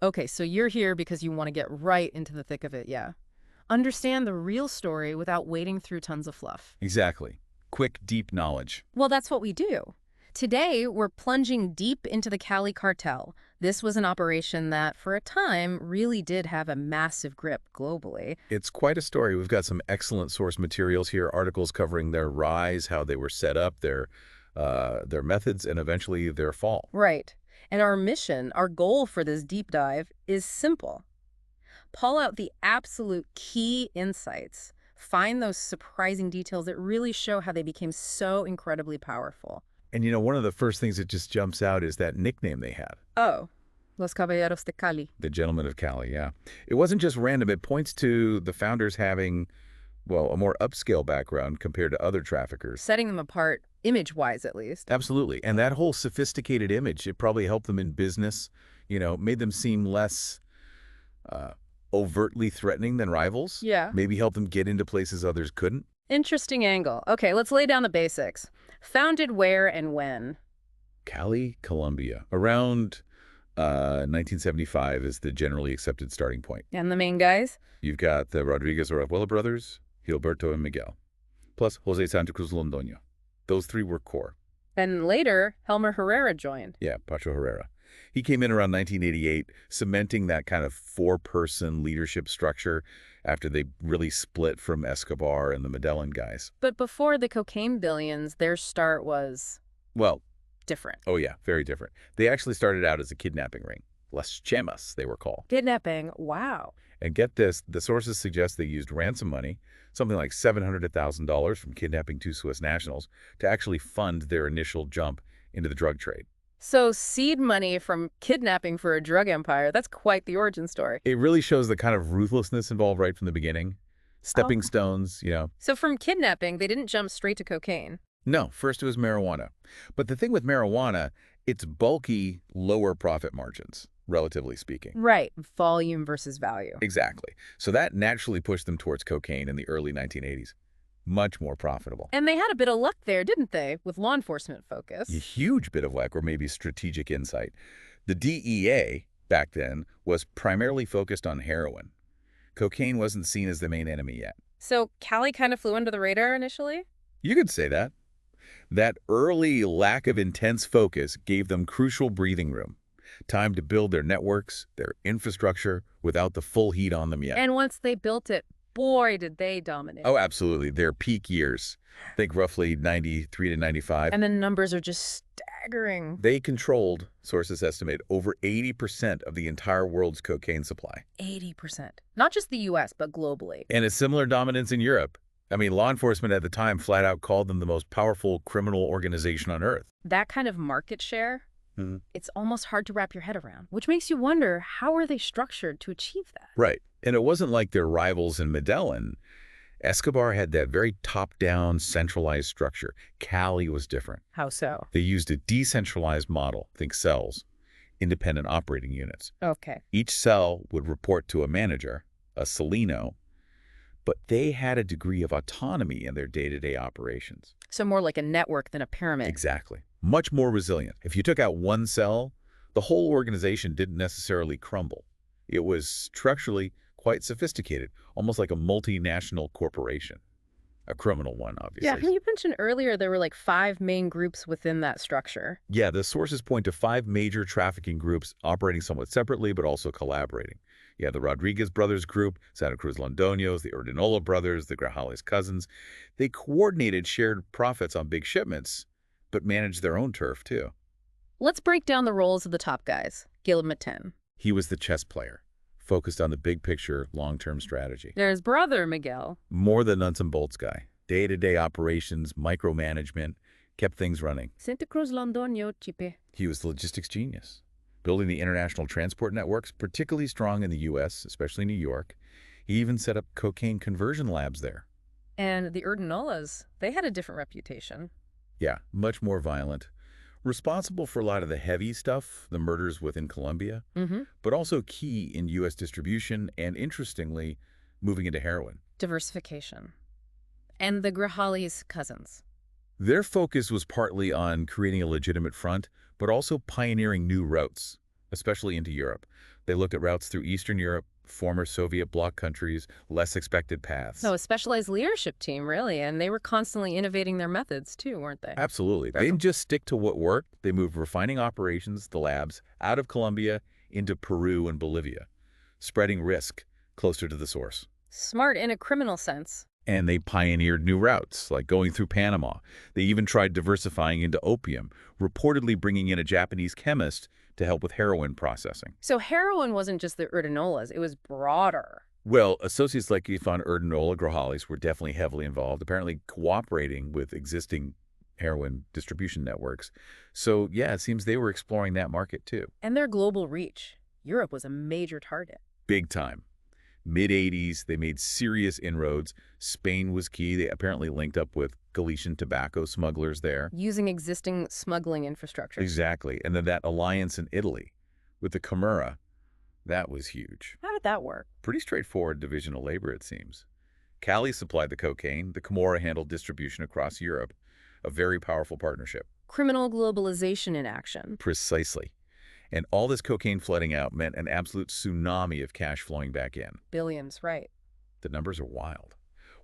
Okay, so you're here because you want to get right into the thick of it, yeah. Understand the real story without wading through tons of fluff. Exactly. Quick, deep knowledge. Well, that's what we do. Today, we're plunging deep into the Cali Cartel. This was an operation that, for a time, really did have a massive grip globally. It's quite a story. We've got some excellent source materials here, articles covering their rise, how they were set up, their methods, and eventually their fall. Right. And our mission, our goal for this deep dive is simple. Pull out the absolute key insights. Find those surprising details that really show how they became so incredibly powerful. And one of the first things that just jumps out is that nickname they had, Oh, Los Caballeros de Cali. the Gentlemen of Cali, yeah. It wasn't just random. It points to the founders having, well, a more upscale background compared to other traffickers. Setting them apart, image-wise at least. Absolutely. And that whole sophisticated image, it probably helped them in business, made them seem less overtly threatening than rivals. Yeah. Maybe helped them get into places others couldn't. Interesting angle. Okay, let's lay down the basics. Founded where and when? Cali, Colombia. Around 1975 is the generally accepted starting point. And the main guys? You've got the Rodriguez Orejuela brothers, Gilberto and Miguel, plus Jose Santa Cruz Londoño. Those three were core. And later, Helmer Herrera joined. Yeah, Pacho Herrera. He came in around 1988, cementing that kind of four-person leadership structure after they really split from Escobar and the Medellin guys. But before the cocaine billions, their start was Well, different. oh yeah, very different. They actually started out as a kidnapping ring. Las Chemas, they were called. Kidnapping, wow. And get this, the sources suggest they used ransom money, something like $700,000 from kidnapping two Swiss nationals, to actually fund their initial jump into the drug trade. So seed money from kidnapping for a drug empire, that's quite the origin story. It really shows the kind of ruthlessness involved right from the beginning. Stepping stones, So from kidnapping, they didn't jump straight to cocaine. No, first it was marijuana. But the thing with marijuana, it's bulky, lower profit margins, relatively speaking. Right, volume versus value. Exactly. So that naturally pushed them towards cocaine in the early 1980s. Much more profitable. And they had a bit of luck there, didn't they, with law enforcement focus? A huge bit of luck, or maybe strategic insight. The DEA, back then, was primarily focused on heroin. Cocaine wasn't seen as the main enemy yet. So Cali kind of flew under the radar initially? You could say that. That early lack of intense focus gave them crucial breathing room. Time to build their networks, their infrastructure, without the full heat on them yet. And once they built it, boy, did they dominate. Oh, absolutely. Their peak years. Think roughly 93 to 95. And the numbers are just staggering. They controlled, sources estimate, over 80% of the entire world's cocaine supply. 80%. Not just the U.S., but globally. And a similar dominance in Europe. I mean, law enforcement at the time flat out called them the most powerful criminal organization on earth. That kind of market share, Hmm. it's almost hard to wrap your head around, which makes you wonder, how are they structured to achieve that? Right. And it wasn't like their rivals in Medellin. Escobar had that very top-down, centralized structure. Cali was different. How so? They used a decentralized model, think cells, independent operating units. Okay. Each cell would report to a manager, a Salino, but they had a degree of autonomy in their day-to-day operations. So more like a network than a pyramid. Exactly. Much more resilient. If you took out one cell, the whole organization didn't necessarily crumble. It was structurally quite sophisticated, almost like a multinational corporation. A criminal one, obviously. Yeah, you mentioned earlier there were like 5 main groups within that structure. Yeah, the sources point to 5 major trafficking groups operating somewhat separately, but also collaborating. Yeah, the Rodriguez brothers group, Santa Cruz Londoños, the Urdinola brothers, the Grajales cousins. They coordinated shared profits on big shipments, but managed their own turf, too. Let's break down the roles of the top guys. Gil Maten. He was the chess player, focused on the big picture, long-term strategy. There's brother Miguel. More the nuts and bolts guy. Day-to-day operations, micromanagement, kept things running. Santa Cruz Londoño, Chipe. He was the logistics genius, building the international transport networks, particularly strong in the U.S., especially New York. He even set up cocaine conversion labs there. And the Urdinolas, they had a different reputation. Yeah, much more violent. Responsible for a lot of the heavy stuff, the murders within Colombia, but also key in U.S. distribution and, interestingly, moving into heroin. Diversification. And the Grajales cousins. Their focus was partly on creating a legitimate front, but also pioneering new routes, especially into Europe. They looked at routes through Eastern Europe, former Soviet bloc countries, less expected So paths. a specialized leadership team, really, and they were constantly innovating their methods too, weren't they? Absolutely. They didn't just stick to what worked. They moved refining operations, the labs, out of Colombia into Peru and Bolivia, spreading risk closer to the source. Smart in a criminal sense. And they pioneered new routes, like going through Panama. They even tried diversifying into opium, reportedly bringing in a Japanese chemist to help with heroin processing. So heroin wasn't just the Urdinolas, it was broader. Well, associates like Ifan Urdinola Grajales were definitely heavily involved, apparently cooperating with existing heroin distribution networks. So, yeah, it seems they were exploring that market too. And their global reach. Europe was a major target. Big time. Mid-'80s, they made serious inroads. Spain was key. They apparently linked up with Galician tobacco smugglers there. Using existing smuggling infrastructure. Exactly. And then that alliance in Italy with the Camorra, that was huge. How did that work? Pretty straightforward division of labor, it seems. Cali supplied the cocaine. The Camorra handled distribution across Europe. A very powerful partnership. Criminal globalization in action. Precisely. And all this cocaine flooding out meant an absolute tsunami of cash flowing back in. Billions, right. The numbers are wild.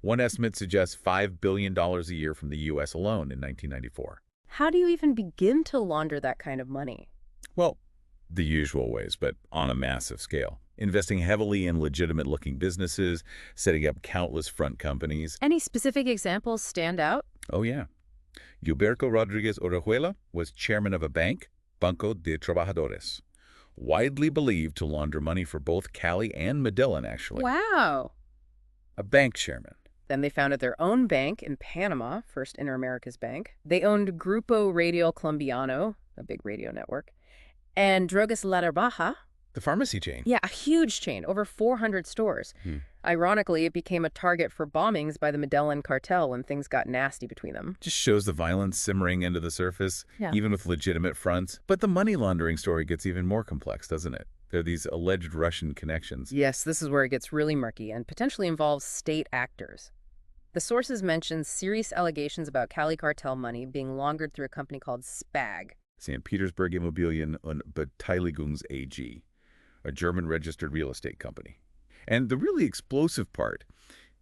One estimate suggests $5 billion a year from the U.S. alone in 1994. How do you even begin to launder that kind of money? Well, the usual ways, but on a massive scale. Investing heavily in legitimate-looking businesses, setting up countless front companies. Any specific examples stand out? Oh, yeah. Gilberto Rodriguez Orejuela was chairman of a bank, Banco de Trabajadores, widely believed to launder money for both Cali and Medellin, actually. Wow. A bank chairman. Then they founded their own bank in Panama, First Inter-Americas Bank. They owned Grupo Radio Colombiano, a big radio network, and Drogas La Baja. The pharmacy chain. Yeah, a huge chain, over 400 stores. Ironically, it became a target for bombings by the Medellín Cartel when things got nasty between them. Just shows the violence simmering under the surface, Yeah. even with legitimate fronts. But the money laundering story gets even more complex, doesn't it? There are these alleged Russian connections. Yes, this is where it gets really murky and potentially involves state actors. The sources mention serious allegations about Cali Cartel money being laundered through a company called SPAG. St. Petersburg Immobilien und Beteiligungs AG, a German-registered real estate company. And the really explosive part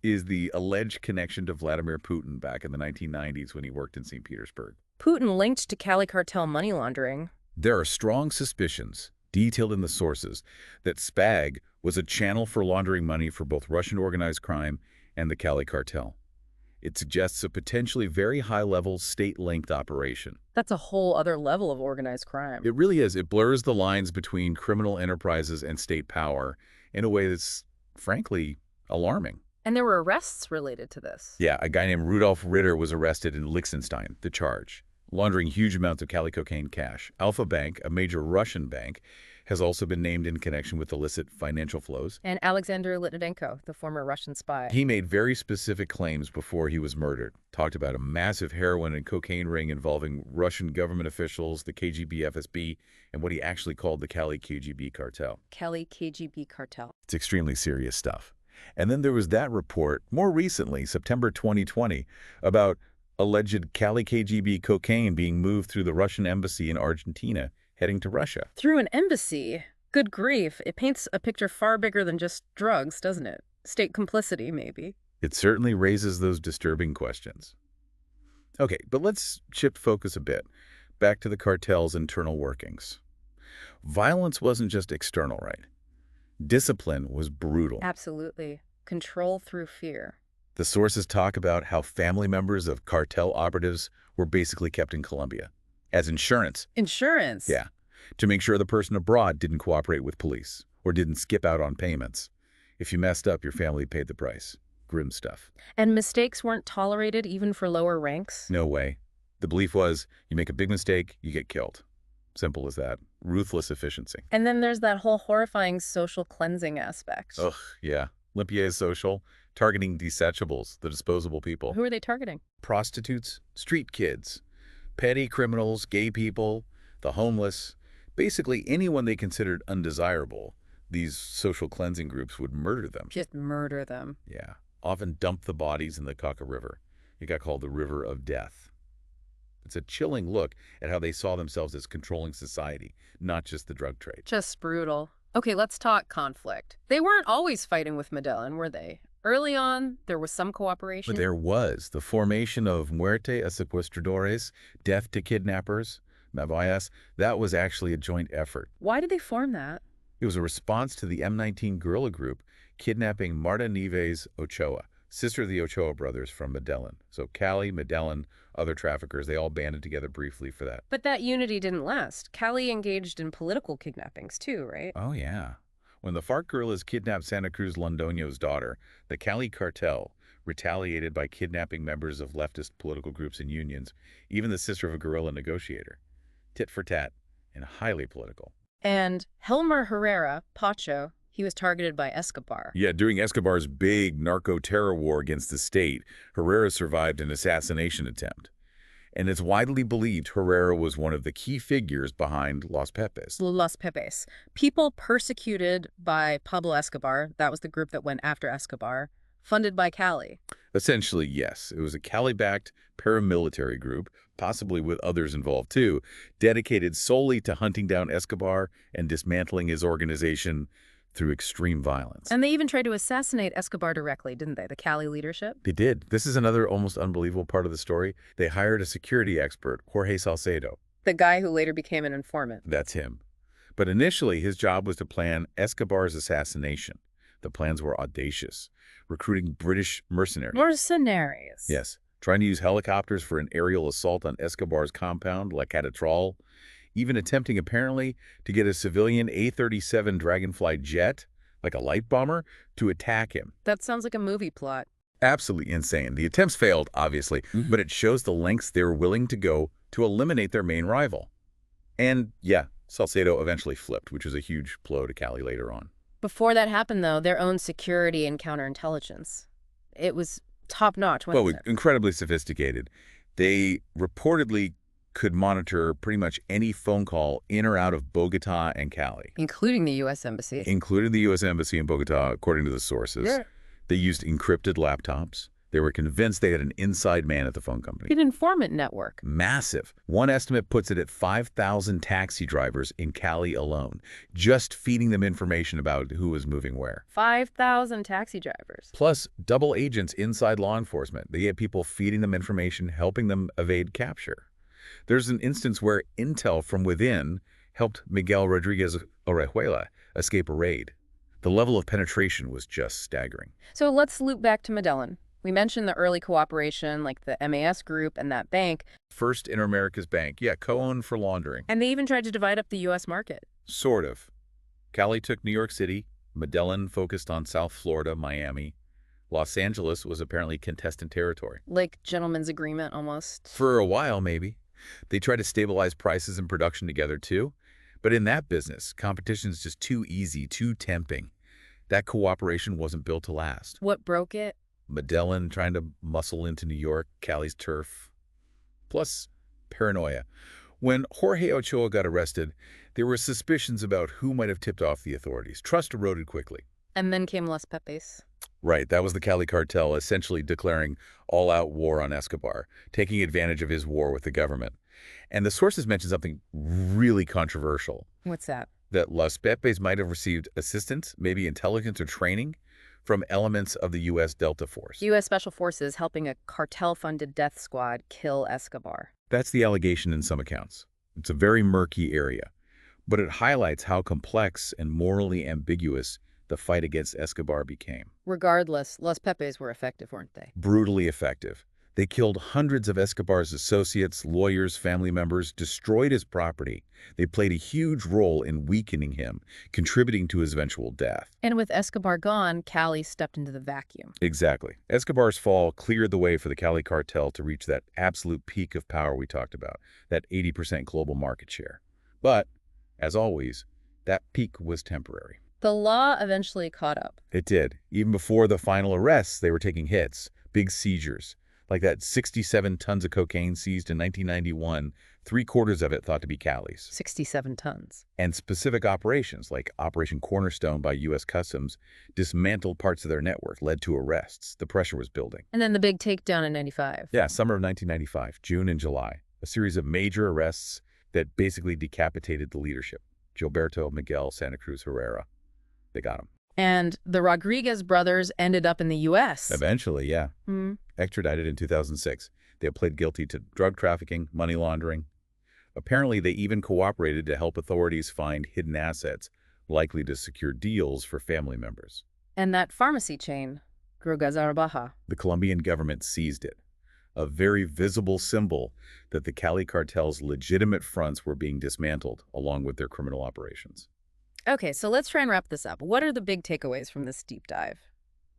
is the alleged connection to Vladimir Putin back in the 1990s when he worked in St. Petersburg. Putin linked to Cali Cartel money laundering. There are strong suspicions, detailed in the sources, that SPAG was a channel for laundering money for both Russian organized crime and the Cali Cartel. It suggests a potentially very high-level state-linked operation. That's a whole other level of organized crime. It really is. It blurs the lines between criminal enterprises and state power in a way that's, frankly, alarming. And there were arrests related to this. Yeah, a guy named Rudolf Ritter was arrested in Liechtenstein, the charge, laundering huge amounts of Cali cocaine cash. Alpha Bank, a major Russian bank, has also been named in connection with illicit financial flows. And Alexander Litvinenko, the former Russian spy. He made very specific claims before he was murdered. Talked about a massive heroin and cocaine ring involving Russian government officials, the KGB FSB, and what he actually called the Cali KGB cartel. Cali KGB Cartel. It's extremely serious stuff. And then there was that report, more recently, September 2020, about alleged Cali KGB cocaine being moved through the Russian embassy in Argentina, heading to Russia. Through an embassy? Good grief. It paints a picture far bigger than just drugs, doesn't it? State complicity, maybe. It certainly raises those disturbing questions. Okay, but let's shift focus a bit, back to the cartel's internal workings. Violence wasn't just external, right? Discipline was brutal. Absolutely. Control through fear. The sources talk about how family members of cartel operatives were basically kept in Colombia as insurance. Insurance? Yeah, to make sure the person abroad didn't cooperate with police or didn't skip out on payments. If you messed up, your family paid the price. Grim stuff. And mistakes weren't tolerated even for lower ranks? No way. The belief was, you make a big mistake, you get killed. Simple as that. Ruthless efficiency. And then there's that whole horrifying social cleansing aspect. Ugh, yeah. Limpia is social, targeting desechables, the disposable people. Who are they targeting? Prostitutes, street kids, petty criminals, gay people, the homeless. Basically anyone they considered undesirable, these social cleansing groups would murder them. Just murder them. Yeah. Often dump the bodies in the Cauca River. It got called the River of Death. It's a chilling look at how they saw themselves as controlling society, not just the drug trade. Just brutal. Okay, let's talk conflict. They weren't always fighting with Medellin, were they? Early on, there was some But cooperation. there was the formation of Muerte a Secuestradores, Death to Kidnappers, Mavias. That was actually a joint effort. Why did they form that? It was a response to the M19 guerrilla group kidnapping Marta Nieves Ochoa, sister of the Ochoa brothers from Medellin. So Cali, Medellin, other traffickers, they all banded together briefly for that. But that unity didn't last. Cali engaged in political kidnappings too, right? Oh, yeah. When the FARC guerrillas kidnapped Santa Cruz Londoño's daughter, the Cali Cartel retaliated by kidnapping members of leftist political groups and unions, even the sister of a guerrilla negotiator. Tit for tat, and highly political. And Helmer Herrera, Pacho, he was targeted by Escobar. Yeah, during Escobar's big narco-terror war against the state, Herrera survived an assassination attempt. And it's widely believed Herrera was one of the key figures behind Los Pepes. Los Pepes. People persecuted by Pablo Escobar, that was the group that went after Escobar, funded by Cali. Essentially, yes. It was a Cali-backed paramilitary group, possibly with others involved too, dedicated solely to hunting down Escobar and dismantling his organization through extreme violence. And they even tried to assassinate Escobar directly, didn't they, the Cali leadership? They did. This is another almost unbelievable part of the story. They hired a security expert, Jorge Salcedo. The guy who later became an informant. That's him. But initially, his job was to plan Escobar's assassination. The plans were audacious, recruiting British mercenaries. Mercenaries. Yes, trying to use helicopters for an aerial assault on Escobar's compound, La Catatrol, even attempting apparently to get a civilian A-37 Dragonfly jet, like a light bomber, to attack him. That sounds like a movie plot. Absolutely insane. The attempts failed, obviously, but it shows the lengths they were willing to go to eliminate their main rival. And yeah, Salcedo eventually flipped, which was a huge blow to Cali later on. Before that happened, though, their own security and counterintelligence. It was top-notch, Well, wasn't it? incredibly sophisticated. They reportedly could monitor pretty much any phone call in or out of Bogota and Cali, Including the U.S. Embassy. including the U.S. Embassy in Bogota, according to the sources. Yeah. They used encrypted laptops. They were convinced they had an inside man at the phone company. An informant network. Massive. One estimate puts it at 5,000 taxi drivers in Cali alone, just feeding them information about who was moving where. 5,000 taxi drivers. Plus, double agents inside law enforcement. They had people feeding them information, helping them evade capture. There's an instance where intel from within helped Miguel Rodriguez Orejuela escape a raid. The level of penetration was just staggering. So let's loop back to Medellin. We mentioned the early cooperation, like the MAS group and that bank. First Inter-Americas Bank, yeah, co-owned for laundering. And they even tried to divide up the U.S. market. Sort of. Cali took New York City. Medellin focused on South Florida, Miami. Los Angeles was apparently contestant territory. Like gentleman's agreement, almost. For a while, maybe. They tried to stabilize prices and production together, too. But in that business, competition is just too easy, too tempting. That cooperation wasn't built to last. What broke it? Medellin trying to muscle into New York, Cali's turf. Plus, paranoia. When Jorge Ochoa got arrested, there were suspicions about who might have tipped off the authorities. Trust eroded quickly. And then came Los Pepes. Right, that was the Cali Cartel essentially declaring all-out war on Escobar, taking advantage of his war with the government. And the sources mentioned something really controversial, What's that? that Los Pepes might have received assistance, maybe intelligence or training, from elements of the U.S. Delta Force. U.S. Special Forces helping a cartel-funded death squad kill Escobar. That's the allegation in some accounts. It's a very murky area, but it highlights how complex and morally ambiguous the fight against Escobar became. Regardless, Los Pepes were effective, weren't they? Brutally effective. They killed hundreds of Escobar's associates, lawyers, family members, destroyed his property. They played a huge role in weakening him, contributing to his eventual death. And with Escobar gone, Cali stepped into the vacuum. Exactly. Escobar's fall cleared the way for the Cali Cartel to reach that absolute peak of power we talked about, that 80% global market share. But, as always, that peak was temporary. The law eventually caught up. It did. Even before the final arrests, they were taking hits, big seizures. Like that 67 tons of cocaine seized in 1991, 3/4 of it thought to be Cali's. 67 tons. And specific operations, like Operation Cornerstone by U.S. Customs, dismantled parts of their network, led to arrests. The pressure was building. And then the big takedown in 95. Yeah, summer of 1995, June and July. A series of major arrests that basically decapitated the leadership. Gilberto Miguel Santa Cruz Herrera. They got him. And the Rodriguez brothers ended up in the U.S. Eventually, yeah. Hmm. Extradited in 2006. They have pled guilty to drug trafficking, money laundering. Apparently, they even cooperated to help authorities find hidden assets likely to secure deals for family members. And that pharmacy chain, Drogas Arbaja. The Colombian government seized it, a very visible symbol that the Cali Cartel's legitimate fronts were being dismantled, along with their criminal operations. Okay, so let's try and wrap this up. What are the big takeaways from this deep dive?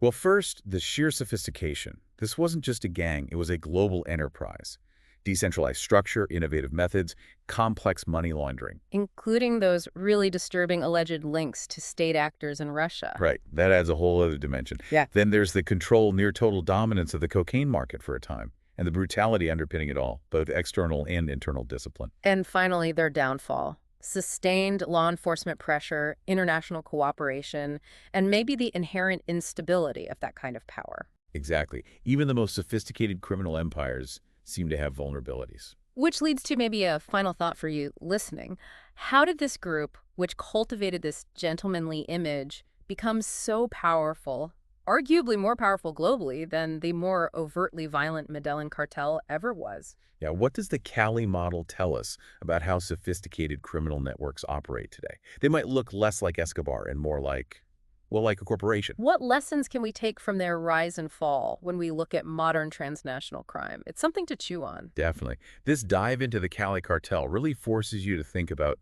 Well, first, the sheer sophistication. This wasn't just a gang, it was a global enterprise. Decentralized structure, innovative methods, complex money laundering. Including those really disturbing alleged links to state actors in Russia. Right, that adds a whole other dimension. Yeah. Then there's the control, near total dominance of the cocaine market for a time, and the brutality underpinning it all, both external and internal discipline. And finally, their downfall. Sustained law enforcement pressure, international cooperation, and maybe the inherent instability of that kind of power. Exactly. Even the most sophisticated criminal empires seem to have vulnerabilities. Which leads to maybe a final thought for you listening. How did this group, which cultivated this gentlemanly image, become so powerful, arguably more powerful globally than the more overtly violent Medellín Cartel ever was? Yeah, what does the Cali model tell us about how sophisticated criminal networks operate today? They might look less like Escobar and more like, well, like a corporation. What lessons can we take from their rise and fall when we look at modern transnational crime? It's something to chew on. Definitely. This dive into the Cali Cartel really forces you to think about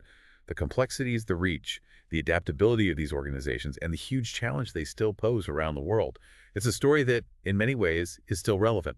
the complexities, the reach, the adaptability of these organizations, and the huge challenge they still pose around the world. It's a story that, in many ways, is still relevant.